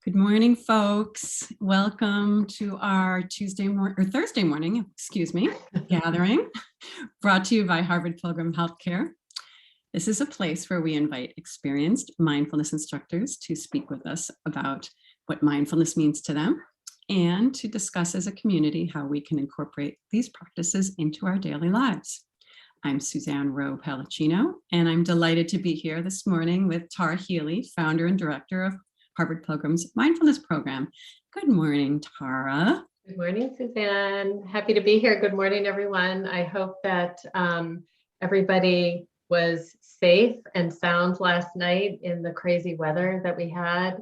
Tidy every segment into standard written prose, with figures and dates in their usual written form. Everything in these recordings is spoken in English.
Good morning, folks. Welcome to our Thursday morning, gathering brought to you by Harvard Pilgrim Healthcare. This is a place where we invite experienced mindfulness instructors to speak with us about what mindfulness means to them and to discuss as a community how we can incorporate these practices into our daily lives. I'm Suzanne Rowe Palacino, and I'm delighted to be here this morning with Healey, founder and director of Harvard Pilgrim's mindfulness program. Good morning, Tara. Good morning, Suzanne. Happy to be here. Good morning, everyone. I hope that everybody was safe and sound last night in the crazy weather that we had.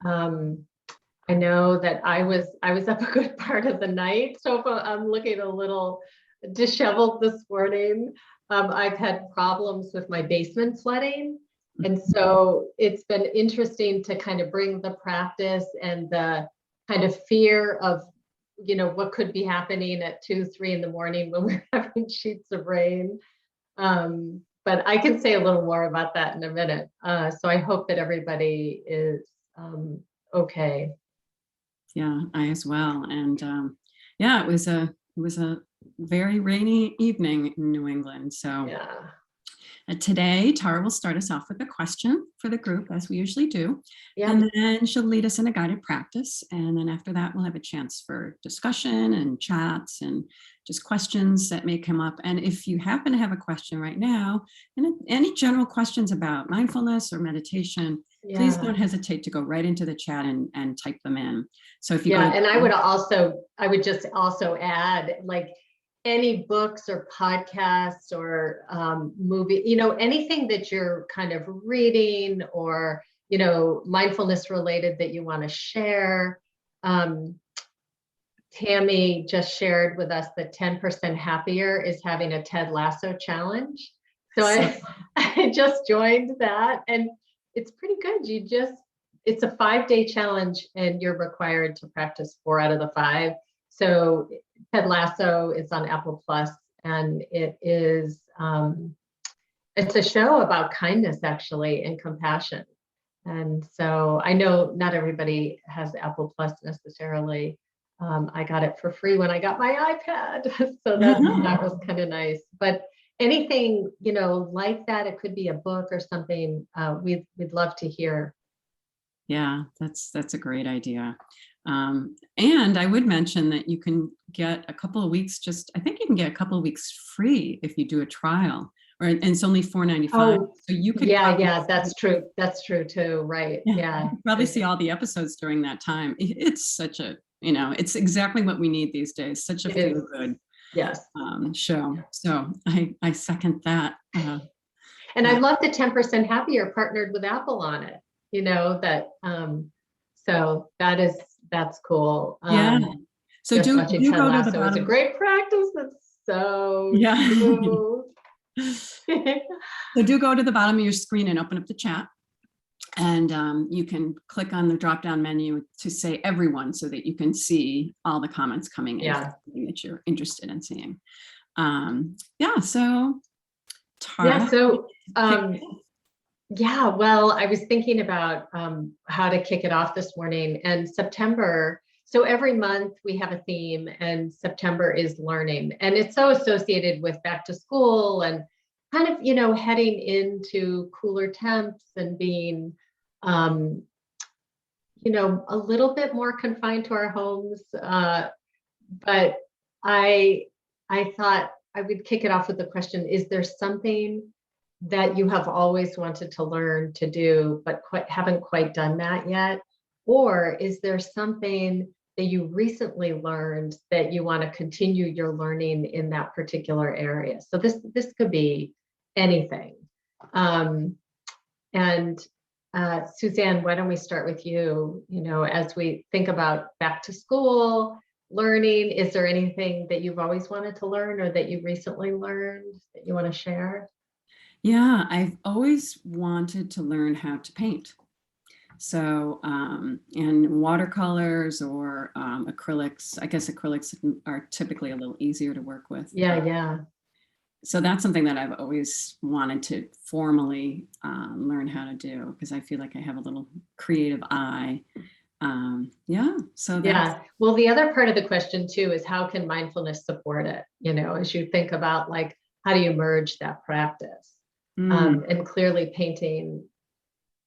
I know that I was up a good part of the night, so I'm looking a little disheveled this morning. I've had problems with my basement flooding. And so it's been interesting to kind of bring the practice and the kind of fear of, what could be happening at 2-3 in the morning when we're having sheets of rain. But I can say a little more about that in a minute. So I hope that everybody is okay. Yeah, I as well. And it was a very rainy evening in New England. So yeah. Today, Tara will start us off with a question for the group, as we usually do. Yeah. And then she'll lead us in a guided practice. And then after that, we'll have a chance for discussion and chats and just questions that may come up. And if you happen to have a question right now, and any general questions about mindfulness or meditation, please don't hesitate to go right into the chat and type them in. So if you and I would just also add, like, any books or podcasts or movie, anything that you're kind of reading or, mindfulness related that you want to share. Tammy just shared with us that 10% Happier is having a Ted Lasso challenge. So I just joined that, and it's pretty good. It's a 5-day challenge and you're required to practice 4 out of the 5. So Ted Lasso is on Apple Plus, and it is it's a show about kindness, actually, and compassion. And so I know not everybody has Apple Plus necessarily. I got it for free when I got my iPad, so that was kind of nice. But anything like that, it could be a book or something. We'd love to hear. Yeah, that's a great idea. And I would mention that you can get a couple of weeks, I think you can get a couple of weeks free if you do a trial, and it's only $4.95. Oh, so you could that's true. That's true too, right? Yeah. You could probably see all the episodes during that time. It's such a, it's exactly what we need these days. Such a feel good show. So I second that. And I love the 10% Happier partnered with Apple on it. So that's cool. So do go to the bottom. It's a great practice. That's so So do go to the bottom of your screen and open up the chat. And you can click on the drop-down menu to say everyone so that you can see all the comments coming in that you're interested in seeing. So Tara. Well, I was thinking about how to kick it off this morning, and September. So every month we have a theme, and September is learning, and it's so associated with back to school and kind of, heading into cooler temps and being, a little bit more confined to our homes. But I thought I would kick it off with the question: is there something that you have always wanted to learn to do, but haven't quite done that yet? Or is there something that you recently learned that you want to continue your learning in that particular area? So this could be anything. Suzanne, why don't we start with you? As we think about back to school learning, is there anything that you've always wanted to learn or that you recently learned that you want to share? Yeah, I've always wanted to learn how to paint. So, and watercolors or acrylics. I guess acrylics are typically a little easier to work with. Yeah. So that's something that I've always wanted to formally learn how to do, because I feel like I have a little creative eye. Yeah, so that's, Yeah. Well, the other part of the question too is how can mindfulness support it? As you think about like, how do you merge that practice? mm, And clearly painting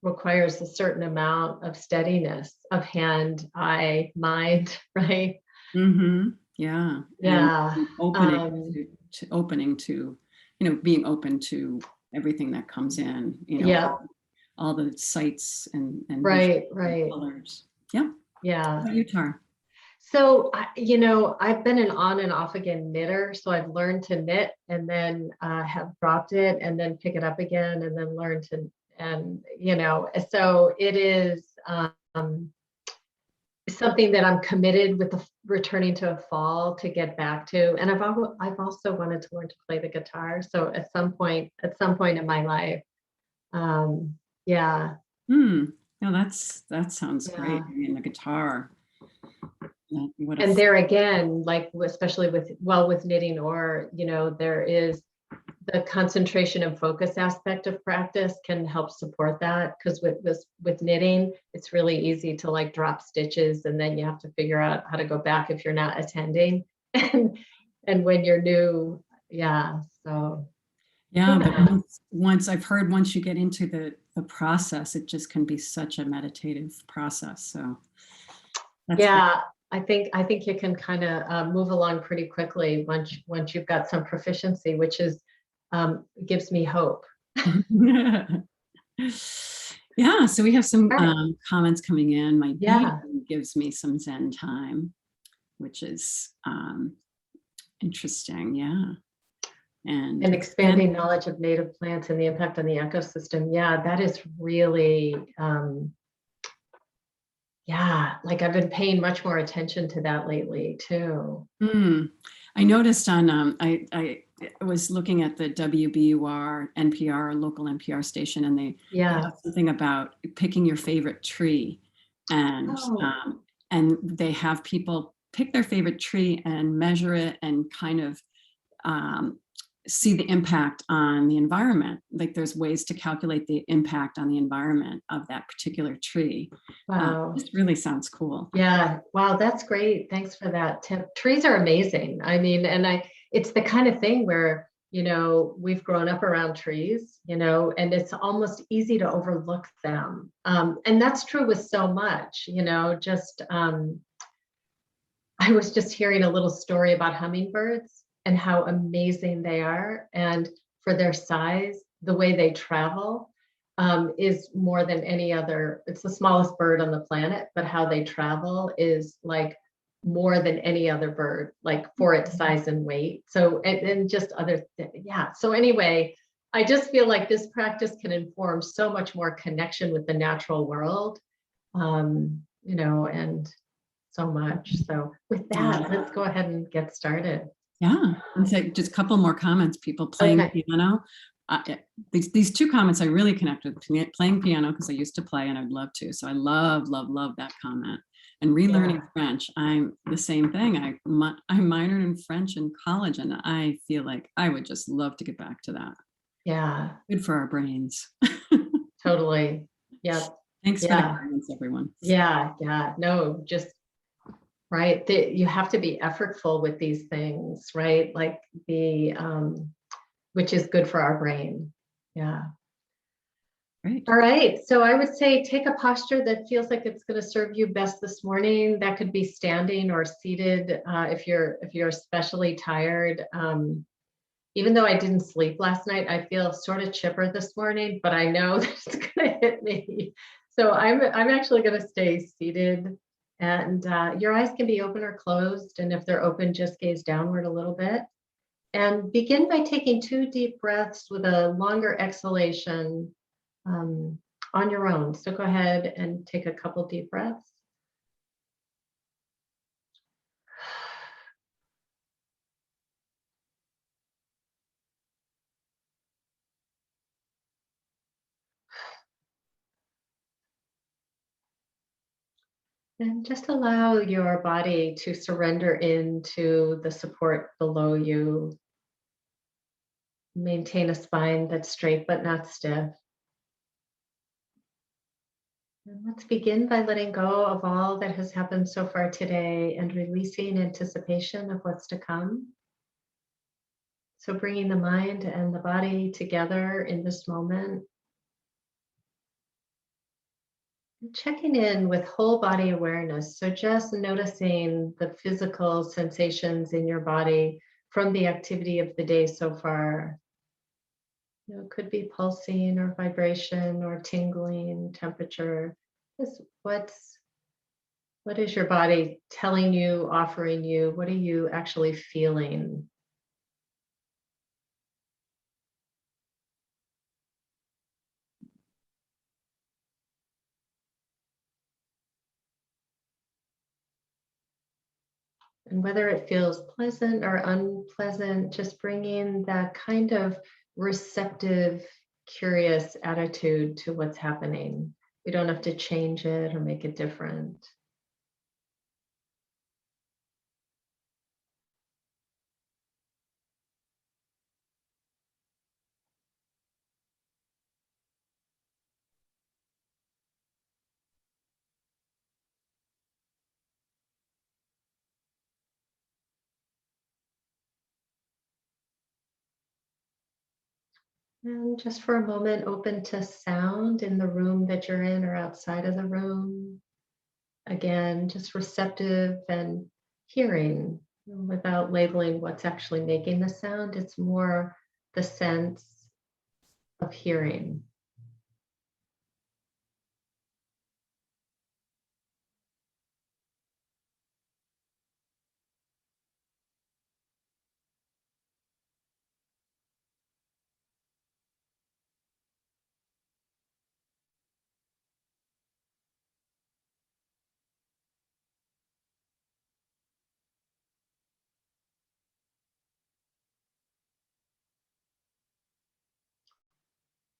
requires a certain amount of steadiness of hand, eye, mind, right? yeah, and Yeah. opening to opening to, being open to everything that comes in, Yeah. all the sights and visual Right. Right. colors. Yeah. Yeah. How about you, Tara? So, I've been an on and off again knitter. So I've learned to knit and then have dropped it and then pick it up again and then learn to, so it is something that I'm committed with the returning to a fall to get back to. And I've also wanted to learn to play the guitar. So at some point in my life, um, yeah, Hmm. No, that sounds great. yeah. I mean, the guitar. What a And there again, like especially with knitting, or there is the concentration and focus aspect of practice can help support that, because with knitting it's really easy to like drop stitches and then you have to figure out how to go back if you're not attending and when you're new, yeah, so Yeah, but yeah. once I've heard, once you get into the process, it just can be such a meditative process. So that's great. Yeah, I think you can kind of move along pretty quickly once you've got some proficiency, which is gives me hope. Yeah, so we have some All right. comments coming in. My beading Yeah. gives me some Zen time, which is interesting. Yeah, and And expand. expanding knowledge of native plants and the impact on the ecosystem. Yeah, that is really, yeah, like I've been paying much more attention to that lately too. Hmm. I noticed on I was looking at the WBUR NPR local NPR station, and they Yeah. have something about picking your favorite tree, and Oh, they have people pick their favorite tree and measure it and kind of um, see the impact on the environment. Like there's ways to calculate the impact on the environment of that particular tree. wow. This really sounds cool. Yeah. Wow, that's great. Thanks for that tip. Trees are amazing. I mean, it's the kind of thing where, we've grown up around trees, and it's almost easy to overlook them. And that's true with so much, just I was just hearing a little story about hummingbirds and how amazing they are. And for their size, the way they travel is more than any other. It's the smallest bird on the planet, but how they travel is like more than any other bird, like for its size and weight. So, and just yeah. So, anyway, I just feel like this practice can inform so much more connection with the natural world, and so much. So with that, Yeah. let's go ahead and get started. Yeah, and so just a couple more comments. People playing Okay. piano. These two comments I really connect with: playing piano because I used to play and I'd love to. So I love, love, love that comment. And relearning Yeah. French, I'm the same thing. I minored in French in college, and I feel like I would just love to get back to that. Yeah. Good for our brains. Totally. Yep. Thanks for the Yeah. comments, everyone. Yeah. Yeah. No, just right. You have to be effortful with these things, right? Like which is good for our brain. Yeah. Great. All right. So I would say take a posture that feels like it's going to serve you best this morning. That could be standing or seated if you're especially tired. Even though I didn't sleep last night, I feel sort of chipper this morning, but I know that it's going to hit me. So I'm actually going to stay seated, and your eyes can be open or closed. And if they're open, just gaze downward a little bit and begin by taking 2 deep breaths with a longer exhalation um, on your own. So go ahead and take a couple deep breaths. And just allow your body to surrender into the support below you. Maintain a spine that's straight but not stiff. And let's begin by letting go of all that has happened so far today and releasing anticipation of what's to come. So bringing the mind and the body together in this moment, and checking in with whole body awareness. So just noticing the physical sensations in your body from the activity of the day so far. It could be pulsing or vibration or tingling, temperature. Just what is your body telling you, offering you? What are you actually feeling? And whether it feels pleasant or unpleasant, just bringing that kind of receptive, curious attitude to what's happening. We don't have to change it or make it different. And just for a moment, open to sound in the room that you're in or outside of the room. Again, just receptive and hearing without labeling what's actually making the sound. It's more the sense of hearing.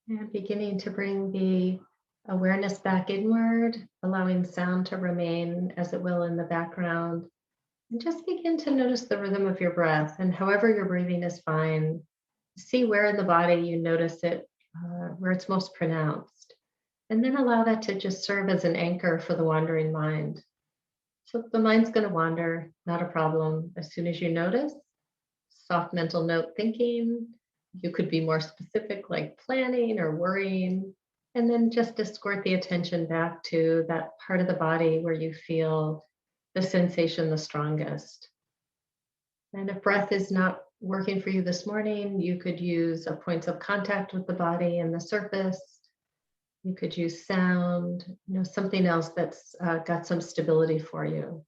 And beginning to bring the awareness back inward, allowing sound to remain as it will in the background. And just begin to notice the rhythm of your breath, and however you're breathing is fine. See where in the body you notice it, where it's most pronounced. And then allow that to just serve as an anchor for the wandering mind. So the mind's going to wander, not a problem. As soon as you notice, soft mental note thinking, you could be more specific, like planning or worrying, and then just escort the attention back to that part of the body where you feel the sensation the strongest. And if breath is not working for you this morning, you could use a point of contact with the body and the surface. You could use sound, something else that's got some stability for you.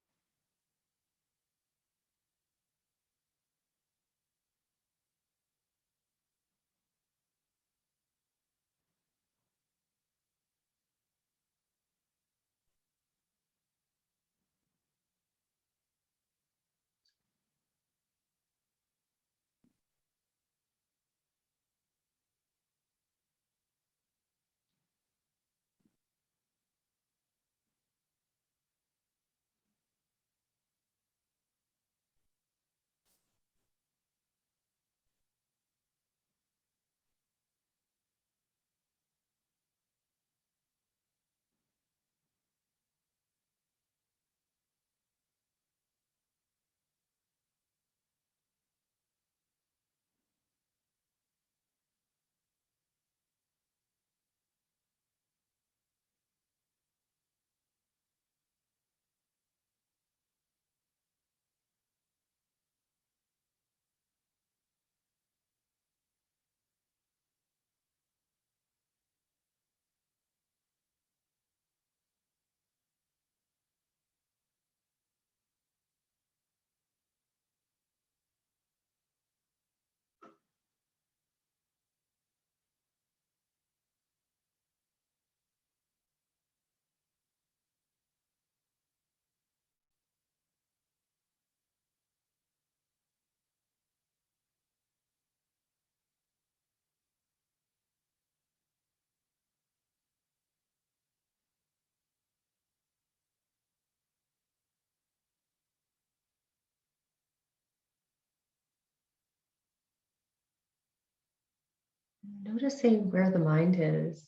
Noticing where the mind is.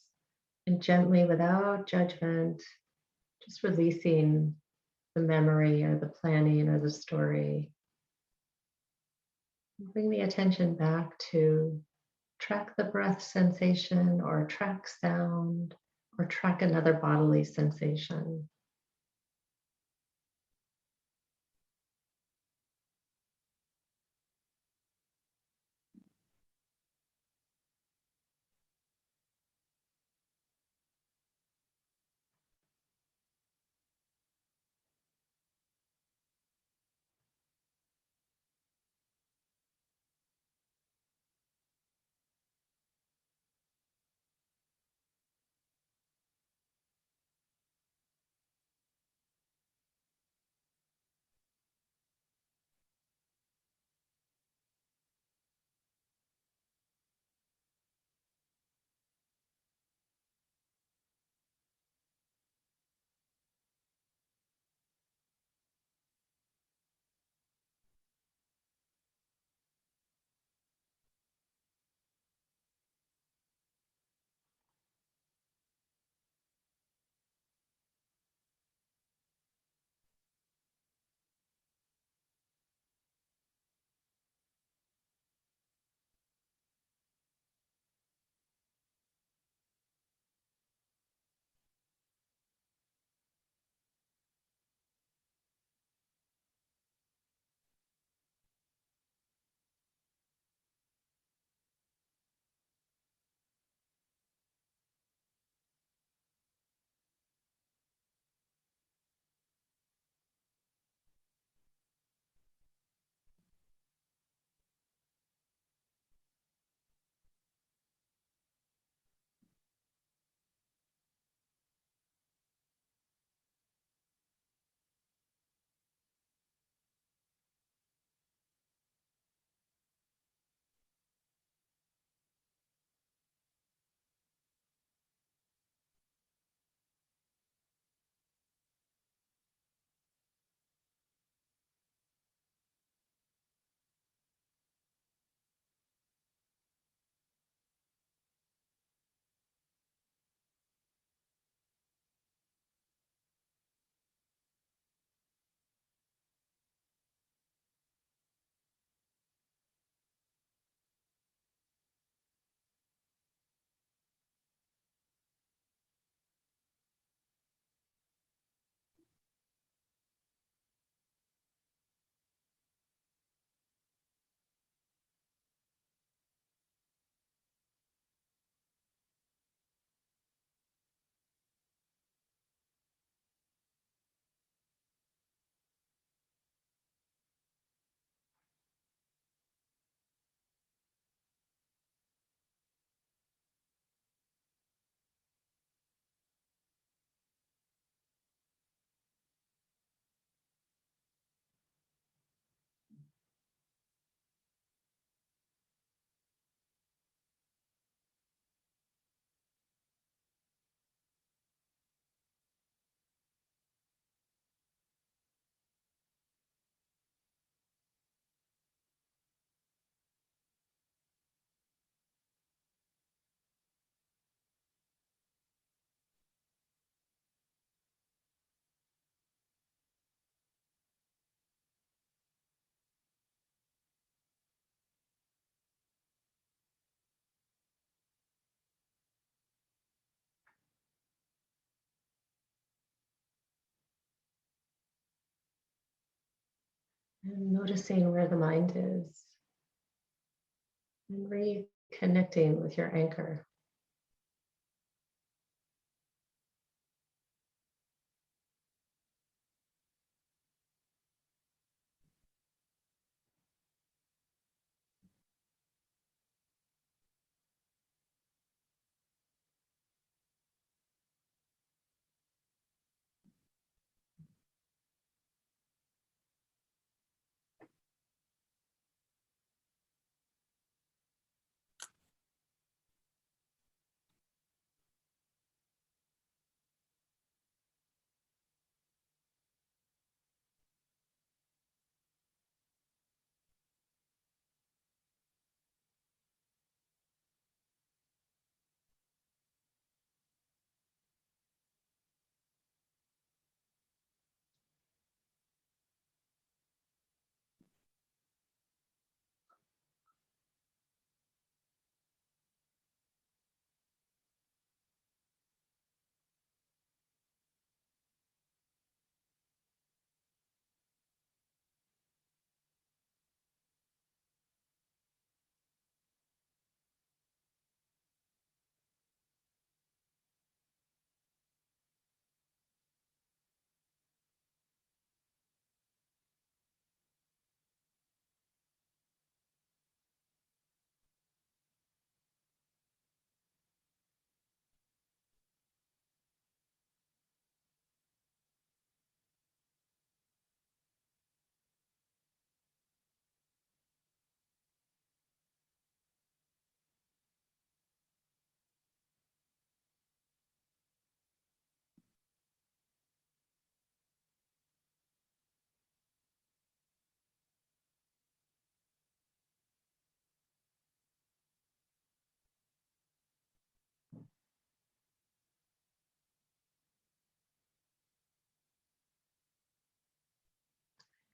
And gently, without judgment, just releasing the memory or the planning or the story. Bring the attention back to track the breath sensation or track sound or track another bodily sensation. And noticing where the mind is and reconnecting with your anchor.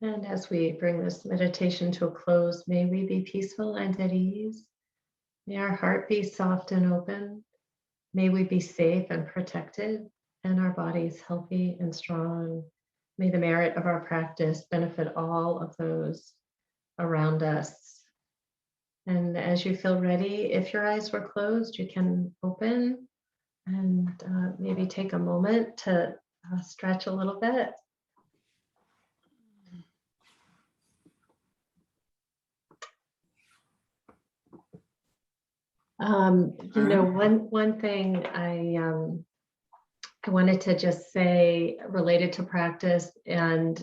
And as we bring this meditation to a close, may we be peaceful and at ease. May our heart be soft and open. May we be safe and protected, and our bodies healthy and strong. May the merit of our practice benefit all of those around us. And as you feel ready, if your eyes were closed, you can open and maybe take a moment to stretch a little bit. One thing I wanted to just say related to practice and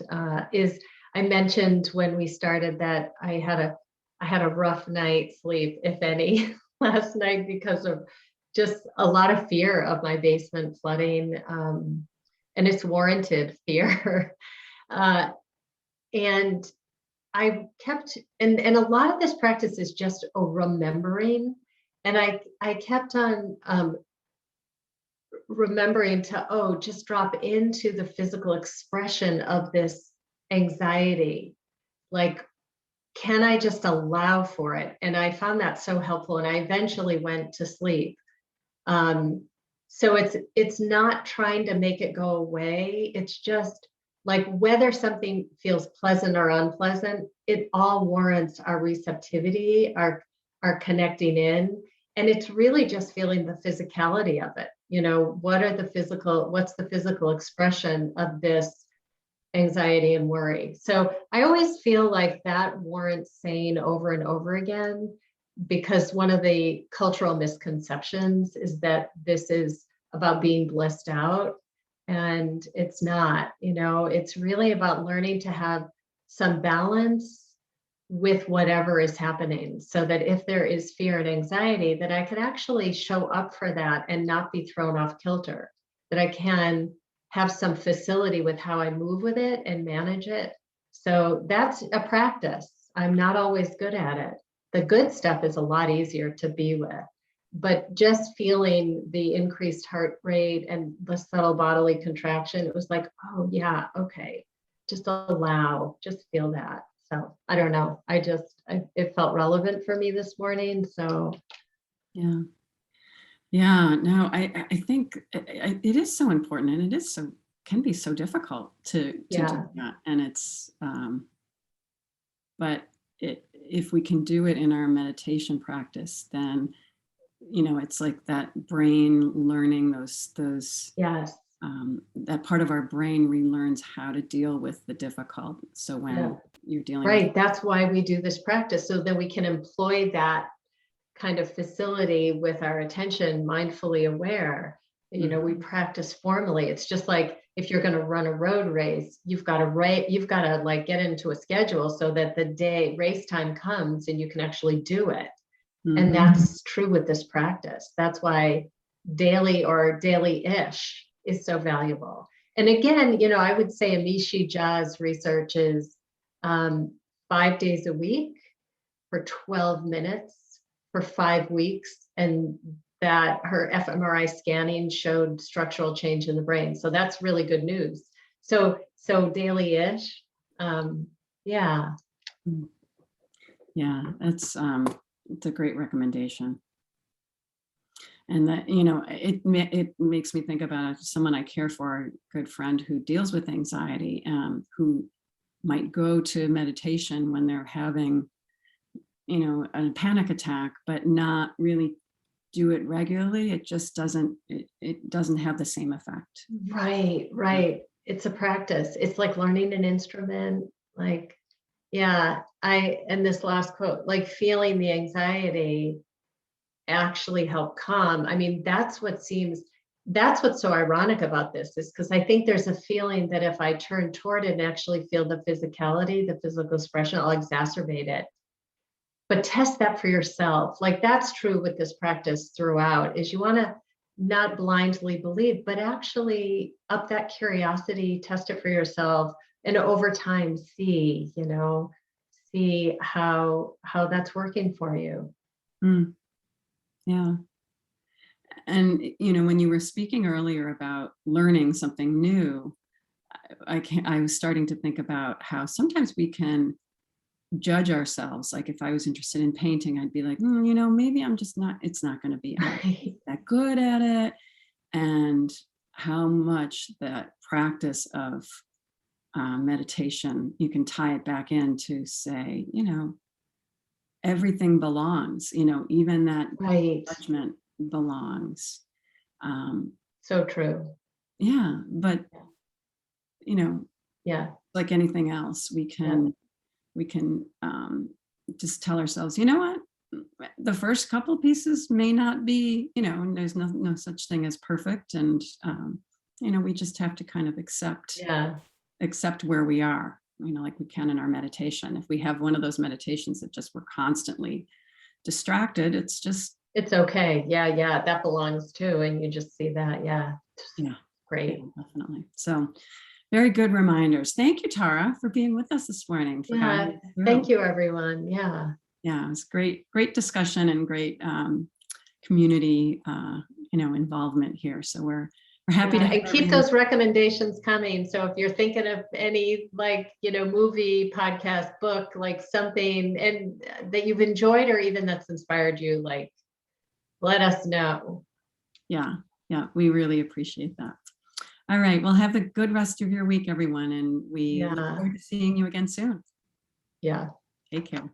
is I mentioned when we started that I had a rough night's sleep, if any, last night because of just a lot of fear of my basement flooding, and it's warranted fear. And I kept, and a lot of this practice is just a remembering. And I kept on remembering to, just drop into the physical expression of this anxiety. Like, can I just allow for it? And I found that so helpful. And I eventually went to sleep. So it's not trying to make it go away. It's just like whether something feels pleasant or unpleasant, it all warrants our receptivity, our connecting in. And it's really just feeling the physicality of it. What's the physical expression of this anxiety and worry? So I always feel like that warrants saying over and over again, because one of the cultural misconceptions is that this is about being blissed out. And it's not, it's really about learning to have some balance with whatever is happening, so that if there is fear and anxiety, that I could actually show up for that and not be thrown off kilter, that I can have some facility with how I move with it and manage it. So that's a practice. I'm not always good at it. The good stuff is a lot easier to be with, but just feeling the increased heart rate and the subtle bodily contraction, it was like, oh yeah, okay, just allow, just feel that. So I don't know. It felt relevant for me this morning. So Yeah. Yeah. No, I think it is so important, and can be so difficult to do that. And it's, but if we can do it in our meditation practice, then, it's like that brain learning those yes. That part of our brain relearns how to deal with the difficult. So when you're dealing with, that's why we do this practice, so that we can employ that kind of facility with our attention mindfully aware. We practice formally. It's just like if you're going to run a road race, you've got to like get into a schedule so that the race time comes and you can actually do it. And that's true with this practice. That's why daily or daily-ish is so valuable. And again, I would say Amishi Jha's research is 5 days a week for 12 minutes for 5 weeks, and that her fMRI scanning showed structural change in the brain. So that's really good news. So daily-ish, yeah. Yeah, it's a great recommendation. And that, it makes me think about someone I care for, a good friend who deals with anxiety, who might go to meditation when they're having, a panic attack, but not really do it regularly. It just doesn't have the same effect. Right. It's a practice. It's like learning an instrument. Like, yeah, and this last quote, like feeling the anxiety actually help calm. I mean, that's what's so ironic about this, is because I think there's a feeling that if I turn toward it and actually feel the physicality, the physical expression, I'll exacerbate it. But test that for yourself. Like, that's true with this practice throughout, is you want to not blindly believe, but actually up that curiosity, test it for yourself, and over time see how that's working for you. Yeah. And, when you were speaking earlier about learning something new, I was starting to think about how sometimes we can judge ourselves. Like if I was interested in painting, I'd be like, maybe I'm just not, it's not going to be that good at it. And how much that practice of meditation, you can tie it back in to say, everything belongs, even that Right. judgment belongs. So true. Yeah. But, Yeah. like anything else, we can just tell ourselves, you know what? The first couple pieces may not be, there's no such thing as perfect. And, we just have to kind of accept where we are, like we can in our meditation. If we have one of those meditations that just we're constantly distracted, it's okay. Yeah. That belongs too. And you just see that. Yeah. Great. Yeah, definitely. So very good reminders. Thank you, Tara, for being with us this morning. Yeah. Thank you, everyone. Yeah. Yeah, it was great discussion and great community, involvement here. So we're happy to have and keep those recommendations coming. So if you're thinking of any movie, podcast, book, like something and that you've enjoyed or even that's inspired you, let us know. Yeah, we really appreciate that. All right, well, have a good rest of your week, everyone, and we look forward to seeing you again soon. Yeah. Take care.